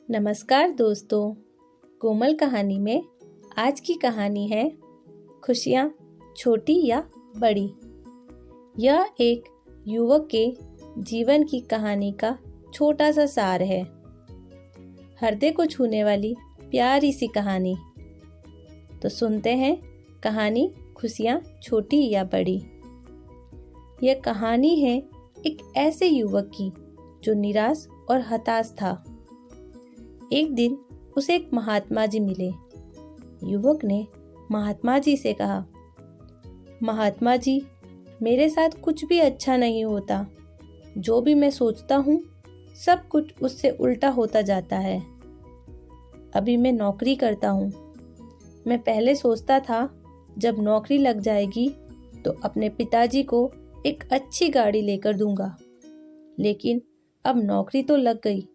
नमस्कार दोस्तों, कोमल कहानी में आज की कहानी है खुशियाँ छोटी या बड़ी। यह एक युवक के जीवन की कहानी का छोटा सा सार है। हृदय को छूने वाली प्यारी सी कहानी। तो सुनते हैं कहानी खुशियाँ छोटी या बड़ी। यह कहानी है एक ऐसे युवक की जो निराश और हताश था। एक दिन उसे एक महात्मा जी मिले। युवक ने महात्मा जी से कहा, महात्मा जी, मेरे साथ कुछ भी अच्छा नहीं होता। जो भी मैं सोचता हूँ सब कुछ उससे उल्टा होता जाता है। अभी मैं नौकरी करता हूँ। मैं पहले सोचता था जब नौकरी लग जाएगी तो अपने पिताजी को एक अच्छी गाड़ी लेकर दूंगा, लेकिन अब नौकरी तो लग गई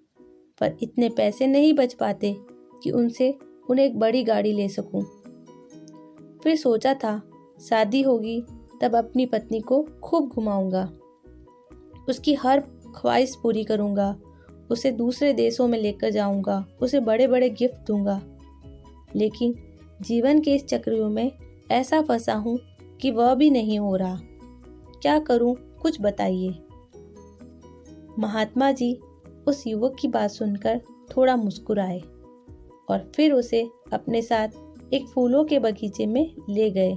पर इतने पैसे नहीं बच पाते कि उन्हें एक बड़ी गाड़ी ले सकूं। फिर सोचा था शादी होगी तब अपनी पत्नी को खूब घुमाऊंगा, उसकी हर ख्वाहिश पूरी करूंगा, उसे दूसरे देशों में लेकर जाऊंगा, उसे बड़े बड़े गिफ्ट दूंगा। लेकिन जीवन के इस चक्रियों में ऐसा फंसा हूं कि वह भी नहीं हो रहा। क्या करूं, कुछ बताइए। महात्मा जी उस युवक की बात सुनकर थोड़ा मुस्कुराए और फिर उसे अपने साथ एक फूलों के बगीचे में ले गए,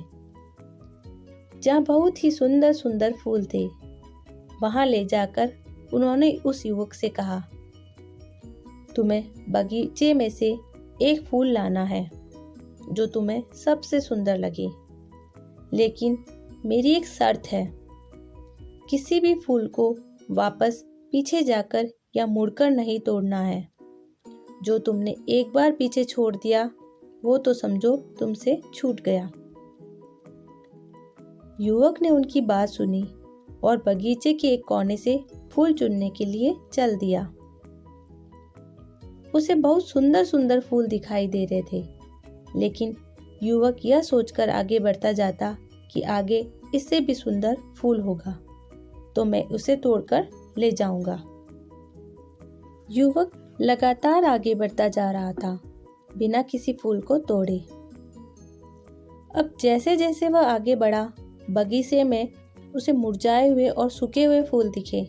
जहाँ बहुत ही सुंदर सुंदर फूल थे। वहां ले जाकर उन्होंने उस युवक से कहा, तुम्हें बगीचे में से एक फूल लाना है जो तुम्हें सबसे सुंदर लगे, लेकिन मेरी एक शर्त है। किसी भी फूल को वापस पीछे जाकर या मुड़कर नहीं तोड़ना है। जो तुमने एक बार पीछे छोड़ दिया वो तो समझो तुमसे छूट गया। युवक ने उनकी बात सुनी और बगीचे के एक कोने से फूल चुनने के लिए चल दिया। उसे बहुत सुंदर सुंदर फूल दिखाई दे रहे थे, लेकिन युवक यह सोचकर आगे बढ़ता जाता कि आगे इससे भी सुंदर फूल होगा तो मैं उसे तोड़कर ले जाऊंगा। युवक लगातार आगे बढ़ता जा रहा था बिना किसी फूल को तोड़े। अब जैसे जैसे वह आगे बढ़ा, बगीचे में उसे मुरझाए हुए और सूखे हुए फूल दिखे।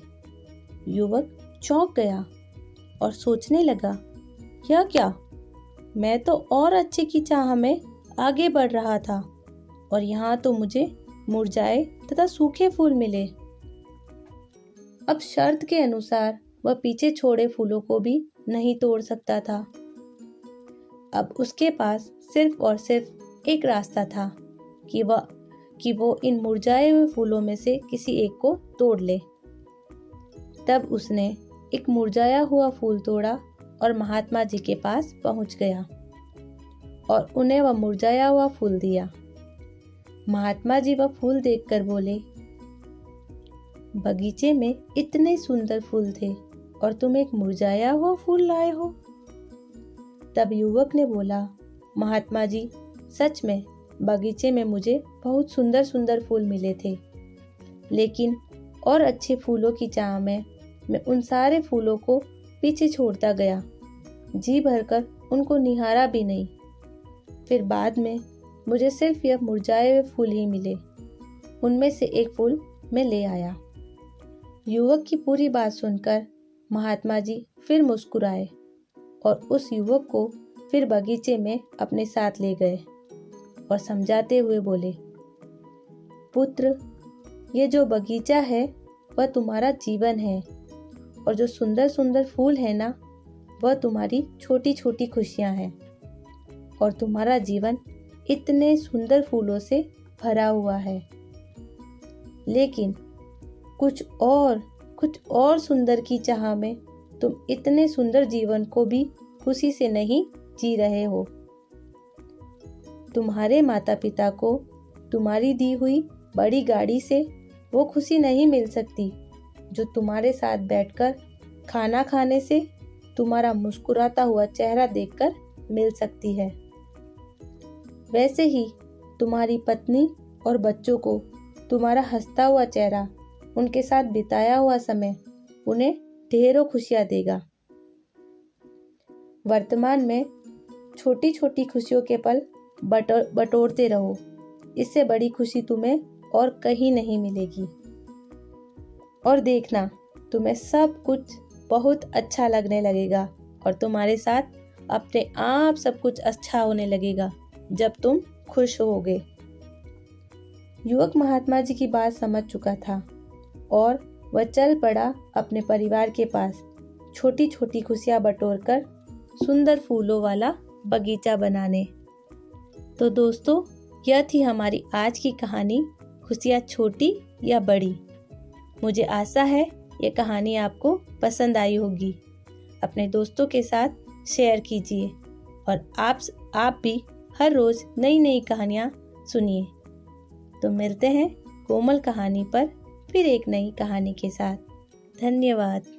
युवक चौंक गया और सोचने लगा, यह क्या? मैं तो और अच्छे की चाह में आगे बढ़ रहा था और यहाँ तो मुझे मुरझाए तथा सूखे फूल मिले। अब शर्त के अनुसार वह पीछे छोड़े फूलों को भी नहीं तोड़ सकता था। अब उसके पास सिर्फ और सिर्फ एक रास्ता था कि वो इन मुरझाए हुए फूलों में से किसी एक को तोड़ ले। तब उसने एक मुरझाया हुआ फूल तोड़ा और महात्मा जी के पास पहुंच गया और उन्हें वह मुरझाया हुआ फूल दिया। महात्मा जी वह फूल देखकर बोले, बगीचे में इतने सुंदर फूल थे और तुम एक मुरझाया हुआ फूल लाए हो। तब युवक ने बोला, महात्मा जी, सच में बगीचे में मुझे बहुत सुंदर सुंदर फूल मिले थे, लेकिन और अच्छे फूलों की चाह में मैं उन सारे फूलों को पीछे छोड़ता गया, जी भरकर उनको निहारा भी नहीं। फिर बाद में मुझे सिर्फ यह मुरझाए हुए फूल ही मिले। उनमें से एक फूल मैं ले आया। युवक की पूरी बात सुनकर महात्मा जी फिर मुस्कुराए और उस युवक को फिर बगीचे में अपने साथ ले गए और समझाते हुए बोले, पुत्र, ये जो बगीचा है वह तुम्हारा जीवन है और जो सुंदर सुंदर फूल है ना, वह तुम्हारी छोटी छोटी खुशियां हैं और तुम्हारा जीवन इतने सुंदर फूलों से भरा हुआ है। लेकिन कुछ और सुंदर की चाह में तुम इतने सुंदर जीवन को भी खुशी से नहीं जी रहे हो। तुम्हारे माता पिता को तुम्हारी दी हुई बड़ी गाड़ी से वो खुशी नहीं मिल सकती जो तुम्हारे साथ बैठकर खाना खाने से, तुम्हारा मुस्कुराता हुआ चेहरा देखकर मिल सकती है। वैसे ही तुम्हारी पत्नी और बच्चों को तुम्हारा हंसता हुआ चेहरा, उनके साथ बिताया हुआ समय उन्हें ढेरों खुशियां देगा। वर्तमान में छोटी छोटी खुशियों के पल बटोरते रहो। इससे बड़ी खुशी तुम्हें और कहीं नहीं मिलेगी। और देखना, तुम्हें सब कुछ बहुत अच्छा लगने लगेगा और तुम्हारे साथ अपने आप सब कुछ अच्छा होने लगेगा जब तुम खुश होगे। युवक महात्मा जी की बात समझ चुका था और वह चल पड़ा अपने परिवार के पास छोटी छोटी खुशियां बटोरकर सुंदर फूलों वाला बगीचा बनाने। तो दोस्तों, यह थी हमारी आज की कहानी, खुशियां छोटी या बड़ी। मुझे आशा है ये कहानी आपको पसंद आई होगी। अपने दोस्तों के साथ शेयर कीजिए और आप भी हर रोज नई नई कहानियाँ सुनिए। तो मिलते हैं कोमल कहानी पर फिर एक नई कहानी के साथ। धन्यवाद।